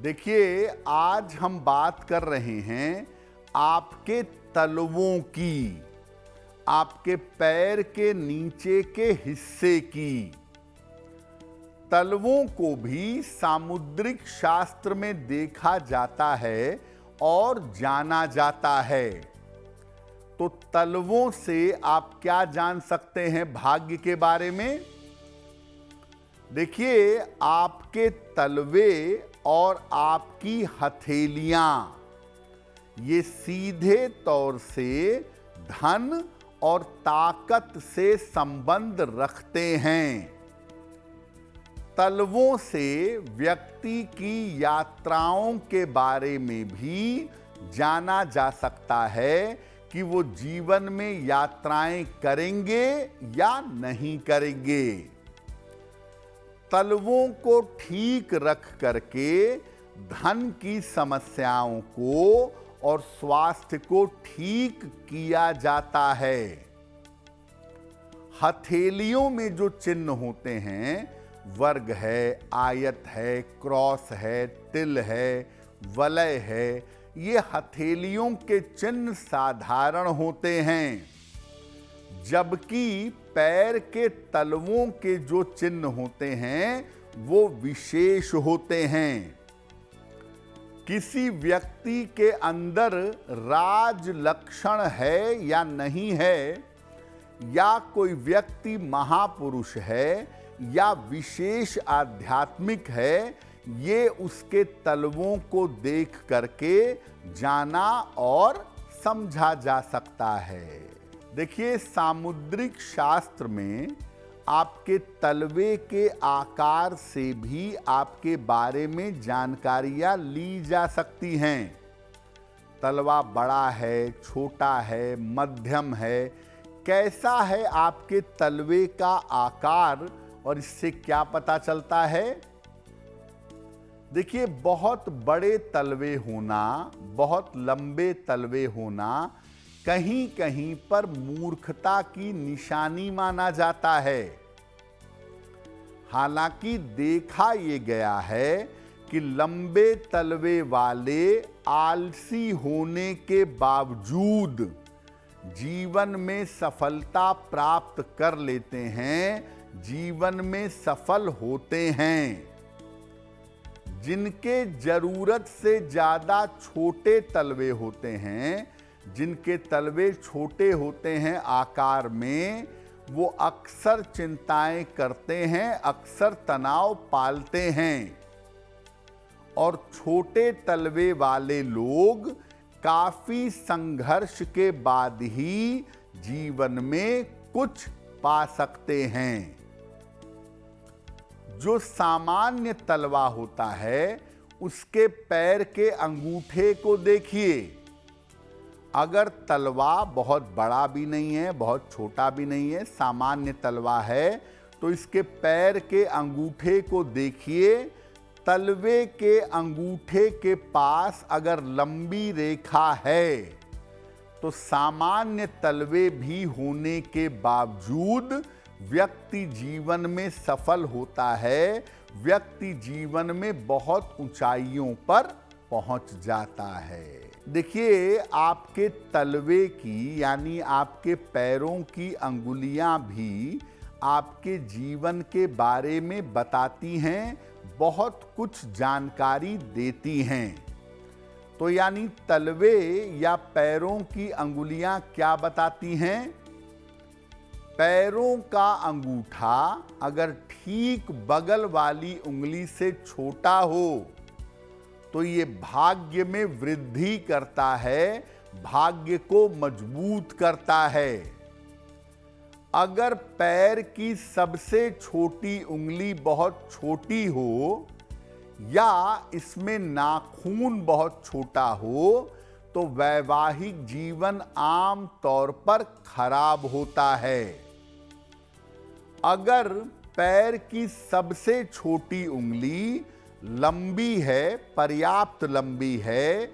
देखिए, आज हम बात कर रहे हैं आपके तलवों की, आपके पैर के नीचे के हिस्से की। तलवों को भी सामुद्रिक शास्त्र में देखा जाता है और जाना जाता है। तो तलवों से आप क्या जान सकते हैं भाग्य के बारे में? देखिए, आपके तलवे और आपकी हथेलियां ये सीधे तौर से धन और ताकत से संबंध रखते हैं। तलवों से व्यक्ति की यात्राओं के बारे में भी जाना जा सकता है कि वो जीवन में यात्राएं करेंगे या नहीं करेंगे। तलवों को ठीक रख करके धन की समस्याओं को और स्वास्थ्य को ठीक किया जाता है। हथेलियों में जो चिन्ह होते हैं, वर्ग है, आयत है, क्रॉस है, तिल है, वलय है, ये हथेलियों के चिन्ह साधारण होते हैं, जबकि पैर के तलवों के जो चिन्ह होते हैं वो विशेष होते हैं। किसी व्यक्ति के अंदर राज लक्षण है या नहीं है, या कोई व्यक्ति महापुरुष है या विशेष आध्यात्मिक है, ये उसके तलवों को देख करके जाना और समझा जा सकता है। देखिए, सामुद्रिक शास्त्र में आपके तलवे के आकार से भी आपके बारे में जानकारियां ली जा सकती हैं। तलवा बड़ा है, छोटा है, मध्यम है, कैसा है आपके तलवे का आकार, और इससे क्या पता चलता है? देखिए, बहुत बड़े तलवे होना, बहुत लंबे तलवे होना कहीं कहीं पर मूर्खता की निशानी माना जाता है। हालांकि देखा यह गया है कि लंबे तलवे वाले आलसी होने के बावजूद जीवन में सफलता प्राप्त कर लेते हैं, जीवन में सफल होते हैं। जिनके जरूरत से ज्यादा छोटे तलवे होते हैं, जिनके तलवे छोटे होते हैं आकार में, वो अक्सर चिंताएं करते हैं, अक्सर तनाव पालते हैं। और छोटे तलवे वाले लोग काफी संघर्ष के बाद ही जीवन में कुछ पा सकते हैं। जो सामान्य तलवा होता है, उसके पैर के अंगूठे को देखिए। अगर तलवा बहुत बड़ा भी नहीं है, बहुत छोटा भी नहीं है, सामान्य तलवा है, तो इसके पैर के अंगूठे को देखिए। तलवे के अंगूठे के पास अगर लंबी रेखा है, तो सामान्य तलवे भी होने के बावजूद व्यक्ति जीवन में सफल होता है, व्यक्ति जीवन में बहुत ऊंचाइयों पर पहुंच जाता है। देखिए, आपके तलवे की यानी आपके पैरों की अंगुलियां भी आपके जीवन के बारे में बताती हैं, बहुत कुछ जानकारी देती हैं। तो यानी तलवे या पैरों की अंगुलियां क्या बताती हैं? पैरों का अंगूठा अगर ठीक बगल वाली उंगली से छोटा हो तो ये भाग्य में वृद्धि करता है, भाग्य को मजबूत करता है। अगर पैर की सबसे छोटी उंगली बहुत छोटी हो या इसमें नाखून बहुत छोटा हो, तो वैवाहिक जीवन आम तौर पर खराब होता है। अगर पैर की सबसे छोटी उंगली लंबी है, पर्याप्त लंबी है,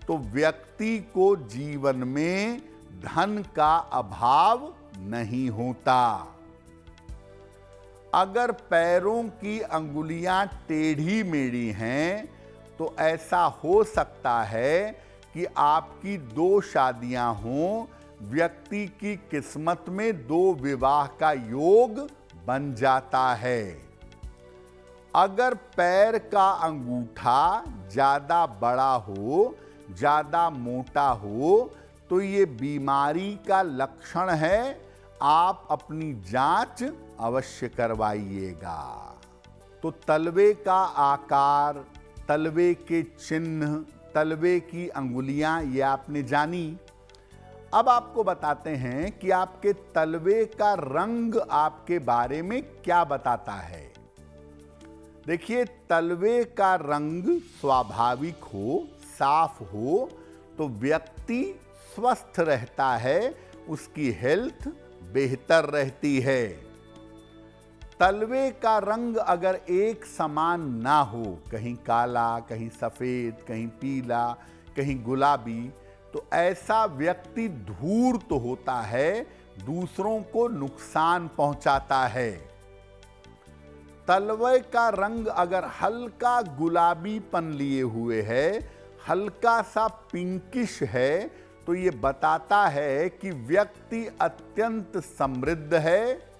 तो व्यक्ति को जीवन में धन का अभाव नहीं होता। अगर पैरों की अंगुलियां टेढ़ी मेढ़ी हैं तो ऐसा हो सकता है कि आपकी 2 शादियां हों, व्यक्ति की किस्मत में 2 विवाह का योग बन जाता है। अगर पैर का अंगूठा ज्यादा बड़ा हो, ज्यादा मोटा हो, तो ये बीमारी का लक्षण है। आप अपनी जांच अवश्य करवाइएगा। तो तलवे का आकार, तलवे के चिन्ह, तलवे की अंगुलियां, ये आपने जानी। अब आपको बताते हैं कि आपके तलवे का रंग आपके बारे में क्या बताता है। देखिए, तलवे का रंग स्वाभाविक हो, साफ हो, तो व्यक्ति स्वस्थ रहता है, उसकी हेल्थ बेहतर रहती है। तलवे का रंग अगर एक समान ना हो, कहीं काला, कहीं सफेद, कहीं पीला, कहीं गुलाबी, तो ऐसा व्यक्ति धूर्त होता है, दूसरों को नुकसान पहुंचाता है। तलवे का रंग अगर हल्का गुलाबीपन लिए हुए है, हल्का सा पिंकिश है, तो ये बताता है कि व्यक्ति अत्यंत समृद्ध है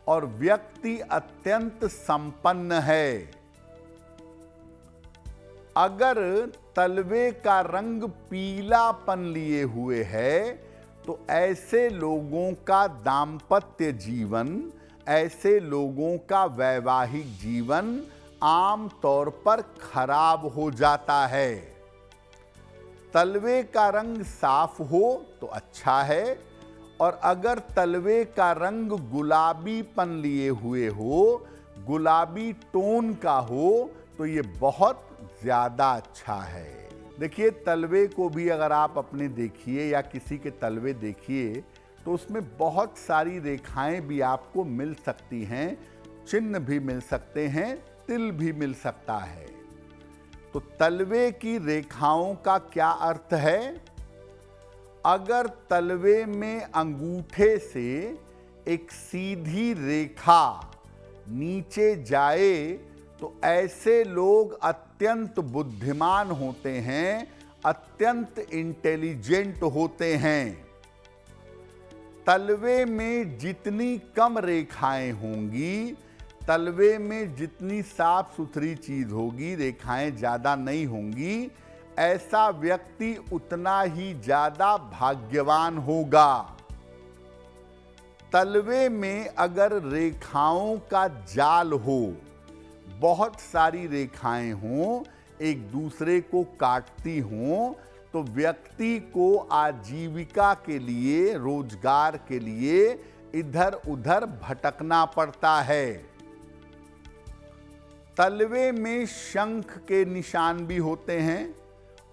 और व्यक्ति अत्यंत संपन्न है। अगर तलवे का रंग पीलापन लिए हुए है, तो ऐसे लोगों का दांपत्य जीवन, ऐसे लोगों का वैवाहिक जीवन आम तौर पर खराब हो जाता है। तलवे का रंग साफ हो तो अच्छा है, और अगर तलवे का रंग गुलाबीपन लिए हुए हो, गुलाबी टोन का हो, तो ये बहुत ज्यादा अच्छा है। देखिए, तलवे को भी अगर आप अपने देखिए या किसी के तलवे देखिए, तो उसमें बहुत सारी रेखाएं भी आपको मिल सकती हैं, चिन्ह भी मिल सकते हैं, तिल भी मिल सकता है। तो तलवे की रेखाओं का क्या अर्थ है? अगर तलवे में अंगूठे से एक सीधी रेखा नीचे जाए, तो ऐसे लोग अत्यंत बुद्धिमान होते हैं, अत्यंत इंटेलिजेंट होते हैं। तलवे में जितनी कम रेखाएं होंगी, तलवे में जितनी साफ सुथरी चीज होगी, रेखाएं ज्यादा नहीं होंगी, ऐसा व्यक्ति उतना ही ज्यादा भाग्यवान होगा। तलवे में अगर रेखाओं का जाल हो, बहुत सारी रेखाएं हों, एक दूसरे को काटती हों, तो व्यक्ति को आजीविका के लिए, रोजगार के लिए इधर उधर भटकना पड़ता है। तलवे में शंख के निशान भी होते हैं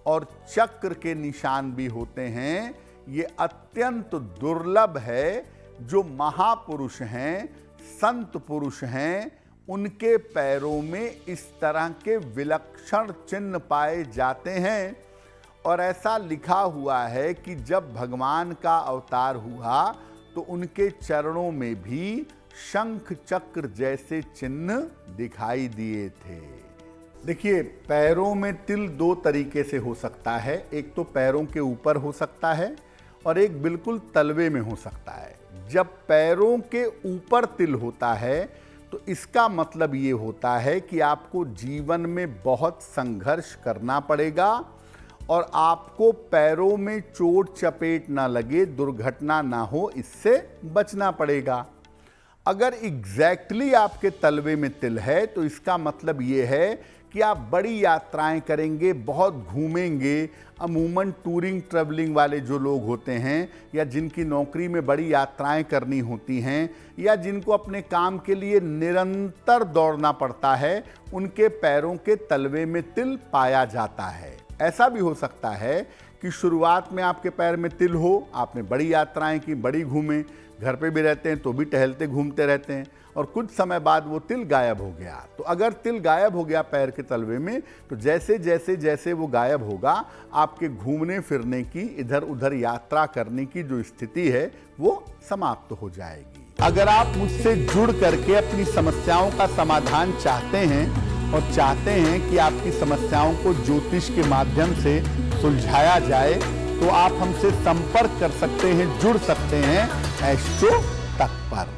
और चक्र के निशान भी होते हैं। ये अत्यंत दुर्लभ है। जो महापुरुष हैं, संत पुरुष हैं, उनके पैरों में इस तरह के विलक्षण चिन्ह पाए जाते हैं। और ऐसा लिखा हुआ है कि जब भगवान का अवतार हुआ, तो उनके चरणों में भी शंख चक्र जैसे चिन्ह दिखाई दिए थे। देखिए, पैरों में तिल 2 तरीके से हो सकता है। एक तो पैरों के ऊपर हो सकता है और एक बिल्कुल तलवे में हो सकता है। जब पैरों के ऊपर तिल होता है, तो इसका मतलब ये होता है कि आपको जीवन में बहुत संघर्ष करना पड़ेगा और आपको पैरों में चोट चपेट ना लगे, दुर्घटना ना हो, इससे बचना पड़ेगा। अगर एग्जैक्टली आपके तलवे में तिल है, तो इसका मतलब ये है कि आप बड़ी यात्राएं करेंगे, बहुत घूमेंगे। अमूमन टूरिंग ट्रैवलिंग वाले जो लोग होते हैं, या जिनकी नौकरी में बड़ी यात्राएं करनी होती हैं, या जिनको अपने काम के लिए निरंतर दौड़ना पड़ता है, उनके पैरों के तलवे में तिल पाया जाता है। ऐसा भी हो सकता है कि शुरुआत में आपके पैर में तिल हो, आपने बड़ी यात्राएं की, बड़ी घूमे, घर पे भी रहते हैं तो भी टहलते घूमते रहते हैं, और कुछ समय बाद वो तिल गायब हो गया। तो अगर तिल गायब हो गया पैर के तलवे में, तो जैसे जैसे जैसे वो गायब होगा, आपके घूमने फिरने की, इधर उधर यात्रा करने की जो स्थिति है, वो समाप्त हो जाएगी। अगर आप मुझसे जुड़ करके अपनी समस्याओं का समाधान चाहते हैं, और चाहते हैं कि आपकी समस्याओं को ज्योतिष के माध्यम से सुलझाया जाए, तो आप हमसे संपर्क कर सकते हैं, जुड़ सकते हैं एस्ट्रो तक पर।